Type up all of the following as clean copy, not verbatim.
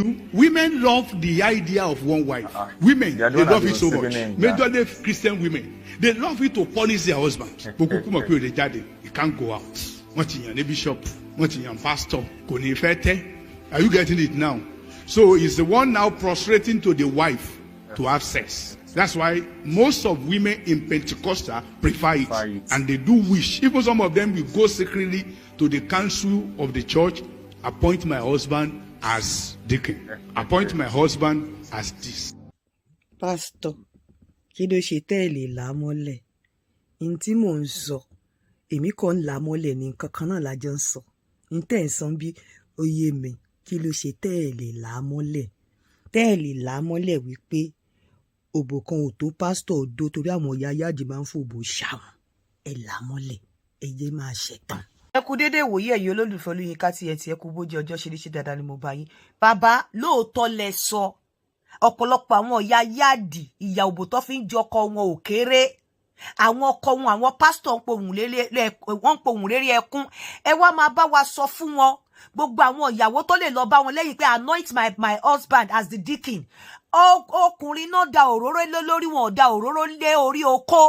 you, women love the idea of one wife. Women, they love it so much. Majorly Christian women, they love it to punish their husband. He can't go out. What in your bishop? What in your pastor? Are you getting it now? So it's the one now prostrating to the wife to have sex. That's why most of women in Pentecostal prefer it. And they do wish. Even some of them will go secretly to the council of the church, appoint my husband as deacon. Appoint my husband as this. Pastor, kí ló ṣe tẹ́lẹ̀ lámọ́lẹ̀? In tí mò ń sọ, èmi kàn ń lámọ́lẹ̀ ní nǹkan kan náà lájọ ń sọ. In tẹ́ ń sọ bí oyè mi, kí ló ṣe tẹ́lẹ̀ lámọ́lẹ̀? Tẹ́lẹ̀ lámọ́lẹ̀ wípé òbò kan ò tó pásítọ̀ odó torí àwọn ìyá yáàdì máa ń fòbò ṣàwọn. Ẹ lámọ́lẹ̀, ẹ jẹ́ máa ṣẹ̀tàn. Ẹ kú dédé ìwòye ẹ̀yin olólùfẹ́ Olúyinká TNT, ẹ kú bójú ọjọ́ ṣe dáadáa ni mo bá yín. Bàbá, lóòótọ́ lẹ sọ ọ̀pọ̀lọpọ̀ àwọn ìyá yáàdì ìyà òbò tó fi ń jọkọ wọn ò kéré. Àwọn ọkọ wọn, àwọn pásítọ̀ ń pohùn lérí ẹkún. Ẹ wá máa bá wa sọ fún wọn gbogbo àwọn ìyàwó tó lè lọ bá wọn lẹ́yìn pé anoint my husband as the deacon. Ọkùnrin náà da òróró lé lórí, wọn ò da òróró lé orí okó.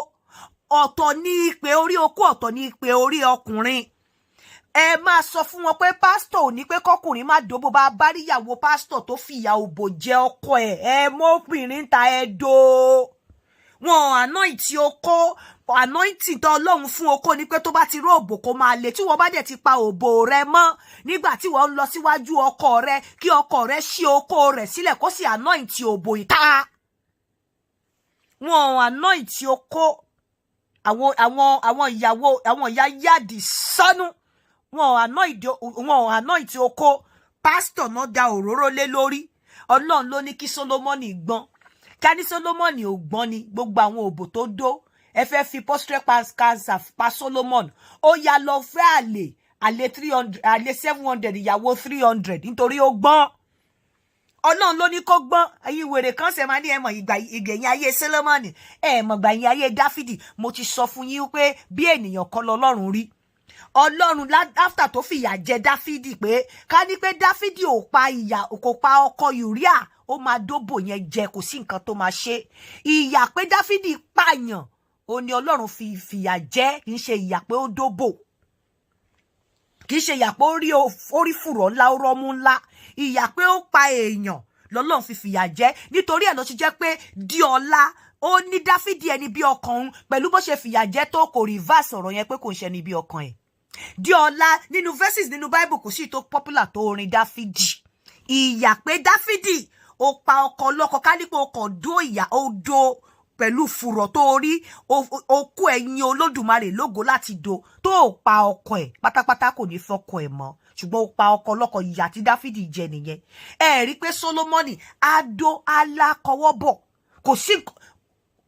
Ọ̀tọ̀ ní ìpè orí okó, ọ̀tọ̀ ní ìpè orí ọkùnrin. Ẹ máa sọ fún wọn pé pásítọ̀ ò ní pé kọkùnrin má dóbò bá bá rí ìyàwó pásítọ̀ tó fi ìyà òbò jẹ ọkọ ẹ̀. Ẹ mọ́bìnrin ta ẹ̀dọ́. Wọn anoint okó, anointing tó Ọlọ́run fún okó ni pé tó bá ti ró òbò kó máa le. Tí wọ́n bá dẹ̀ ti pa òbò rẹ mọ́ nígbà tí wọ́n ń lọ síwájú ọkọ rẹ, kí ọkọ rẹ ṣí okó rẹ̀ sílẹ̀ kó sì anoint òbò ìta. Wọn anoint okó. Àwọn ìyàwó, àwọn ìyá yáàdì sọnù. Wọn anoint okó. Pastor náà da òróró lé lórí. Ọlọ́run ló ní kí Solomoni gbọ́n. Ká ní Solomoni ò gbọ́n ni gbogbo àwọn òbò tó dó. Ẹ fẹ́ fi prostate cancer pa Solomon. Ó yá lọ fẹ́ àlè 300, àlè 700, ìyàwó 300 nítorí ó gbọ́n. Ọlọ́run ló ní kó gbọ́n. Ẹ̀yin wèrè kan ṣe máa ní ẹ mọ̀ ìgbẹ̀yìn ayé Solomoni. Ẹ mọ̀ ìgbẹ̀yìn ayé Dáfídì. Mo ti sọ fún yín pé bí ènìyàn kọ́ lọ́lọ́run rí. Ọlọ́run after tó fìyà jẹ Dáfídì pé ká ní pé Dáfídì kò pa ọkọ Uriah, ó máa dóbò yẹn jẹ, kò sí nǹkan tó máa ṣe. Ìyà pé Dáfídì pààyàn, ó ní Ọlọ́run fi fìyà jẹ, kì í ṣe ìyà pé ó dóbò. Kì í ṣe ìyà pé ó rí fùrọ̀ ńlá, ó rọ́mú ńlá. Ìyà pé ó pa èèyàn lọ́lọ́run fi fìyà jẹ. Nítorí ẹ̀ ló ti jẹ́ pé di ọ̀la ó ní Dáfídì ẹni bí ọkàn òun, pẹ̀lú bó ṣe fìyà jẹ tó kò reverse ọ̀rọ̀ yẹn pé kò ń ṣe ẹni bí ọkàn ẹ̀. Di ọ̀la nínú verses nínú Bible kò sí tó popular tó orin Dáfídì. Ìyà pé Dáfídì ó pa ọkọ lọ́kọ, ká ní pé ó kàn dó ìyà, ó dó pẹ̀lú fùrọ̀ tó rí, ó kó ẹ̀yìn Olódùmarè lógo láti do tó pa ọkọ ẹ̀ pátápátá kò ní fọkọ ẹ̀ mọ́, ṣùgbọ́n ó pa ọkọ lọ́kọ. Ìyà tí Dáfídì jẹ nìyẹn. Ẹ rí pé Solomoni adó alákọwọ́bọ̀, kò sí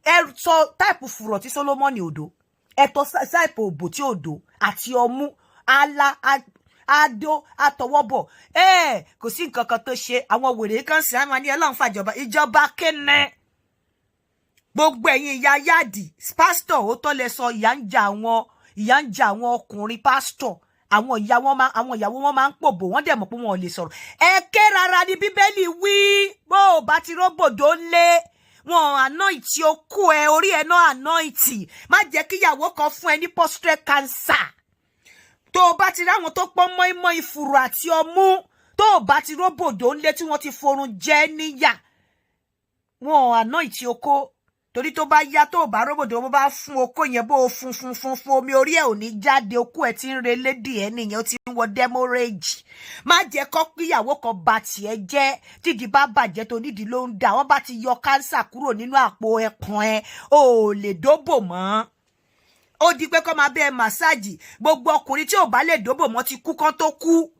ẹ sọ táìpù fùrọ̀ tí Solomoni òdo, ẹ tó táìpù òbò tí òdo àti ọmú adó àtọwọ́bọ̀. Kò sí nǹkan kan tó ṣe. Àwọn wèrè kan sì á máa ní Ọlọ́run fàjọba. Ìjọba kéne. Gbogbo ẹ̀yin ìyá yáàdì pásítọ̀ ó tó lè sọ ìyà ń jà àwọn ọkùnrin pásítọ̀. Àwọn ìyàwó wọn máa ń pòbò, wọ́n dẹ̀ mọ̀ pé wọn ò lè sọ̀rọ̀. Ẹ ké rárá ní Bíbélì wí. Bó o bá ti róbòdó lé, wọn anoint okó ẹ, orí ẹ náà anoint. Má jẹ́ kí ìyàwó kan fún ẹ ní prostate cancer. Tó o bá ti ráwọn tó pọ́n mọ́ ìfùrù àti ọmú, tó o bá ti róbòdó lé tí wọ́n ti forun jẹ níyà, wọn anoint okó. Torí tó bá yá tó bá róbòdó, bó bá fún okó yẹn, bó fún omi orí ẹ̀ ò ní jáde. Okó ẹ̀ ti ń re lédì ẹ̀ nìyẹn, ó ti ń wọ demorrhage. Má jẹ́ kó kíyàwó kan bá tiẹ̀ jẹ́, tídìí bá bàjẹ́ tó nídìí ló ń dà. Wọ́n bá ti yọ kánsà kúrò nínú àpò ẹ̀kan ẹ̀, ò lè dóbò mọ́. Ó di pé kó máa bẹ́ màsáàjì. Gbogbo ọkùnrin tí ò bá lè dóbò mọ́ ti kú kán tó kú.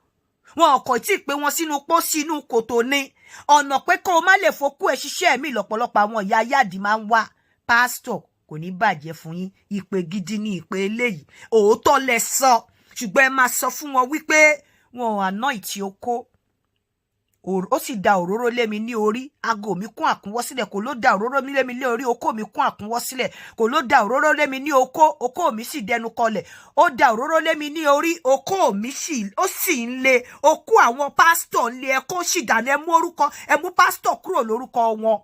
Wọn kò tí pé wọn sínú pósí inú kòtò ni. Ọ̀nà pé kó o má lè fokú ẹ̀ ṣiṣẹ́ mi lọ́pọ̀lọpọ̀ àwọn ìyá yáàdì máa ń wá. Pásítọ̀ kò ní bàjẹ́ fún yín. Ìpè gidi ni ìpè eléyìí. Òótọ́ lẹ sọ. Ṣùgbọ́n ẹ máa sọ fún wọn wípé wọn anoint okó. ó sì da òróró lé mi ní orí, ago mi kún àkúnwọ́ sílẹ̀, kò ló da òróró mi lé mi ní orí, okó mi kún àkúnwọ́ sílẹ̀, kò ló da òróró lé mi ní okó mi sì dẹnu kọlẹ̀, ó da òróró lé mi ní orí, okó mi sì ń le, okó àwọn pásítọ̀ ń le, ẹkọ́ sì dànù, ẹ mú pásítọ̀ kúrò lórúkọ wọn.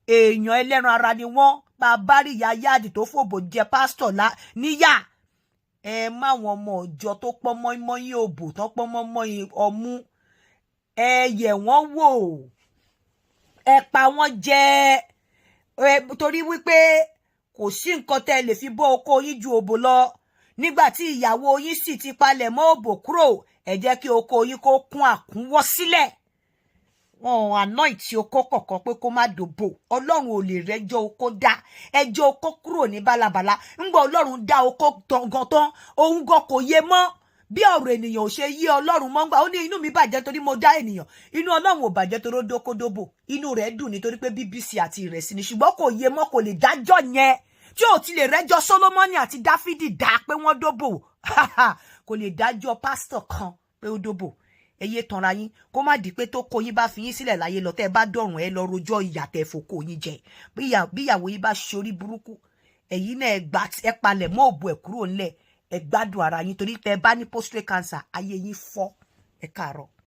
Èèyàn ẹlẹ́ran ara ni wọ́n, bàbá rí ìyá yáàdì tó fòbò jẹ pásítọ̀ níyà. Ẹ má wọn ọmọ ọjọ́ tó pọ́n mọ́ínmọ́ín òbò tó pọ́n mọ́ínmọ́ín ọmú, ẹ yẹ̀ wọ́n wò, ẹ pa wọ́n jẹ, torí wípé kò sí nǹkan tẹ́ lè fi bọ́ oko yín ju òbò lọ. Nígbà tí ìyàwó yín sì ti palẹ̀ mọ́ òbò kúrò, ẹ jẹ́ kí oko yín kó kún àkúnwọ́ sílẹ̀. Wọn anoint oko kọ̀ọ̀kan pé kó má dòbò. Ọlọ́run ò lè rẹ́jọ́ oko dá, ẹjọ́ oko kúrò ní bálabàla. Ńgbà Ọlọ́run dá oko gan tán, òun gan kò yé mọ́ bí ọ̀rọ̀ ènìyàn ò ṣe yé Ọlọ́run mọ́. Ńgbà ó ní inú mi bàjẹ́ torí mo dá ènìyàn, inú Ọlọ́run ò bàjẹ́ torí ó dókódóbò, inú rẹ̀ dùn nítorí pé BBC àti ìrẹsì ni, ṣùgbọ́n kò yé mọ́, kò lè dájọ́ yẹn. Tí ò ti lè rẹ́jọ́ Sólómọ́nì àti Dáfídì dá pé wọ́n dóbò, kò lè dájọ́ pásítọ̀ kan pé ó dóbò. Ẹ yé tanra yín, kó má di pé tó kó yín bá fi yín sílẹ̀ láyé lọ, tẹ́ bá dọ̀rùn ẹ lọ rojọ́ ìyà tẹ́ fòkó yín jẹ. Bí ìyàwó yín bá ṣorí burúkú, ẹ̀yin náà ẹ palẹ̀ mọ́ òbò ẹ̀ kúrò ńlẹ̀, ẹ gbádùn ara yín, torí tẹ́ bá ní prostate cancer ayé yín fọ́. Ẹ káàárọ̀.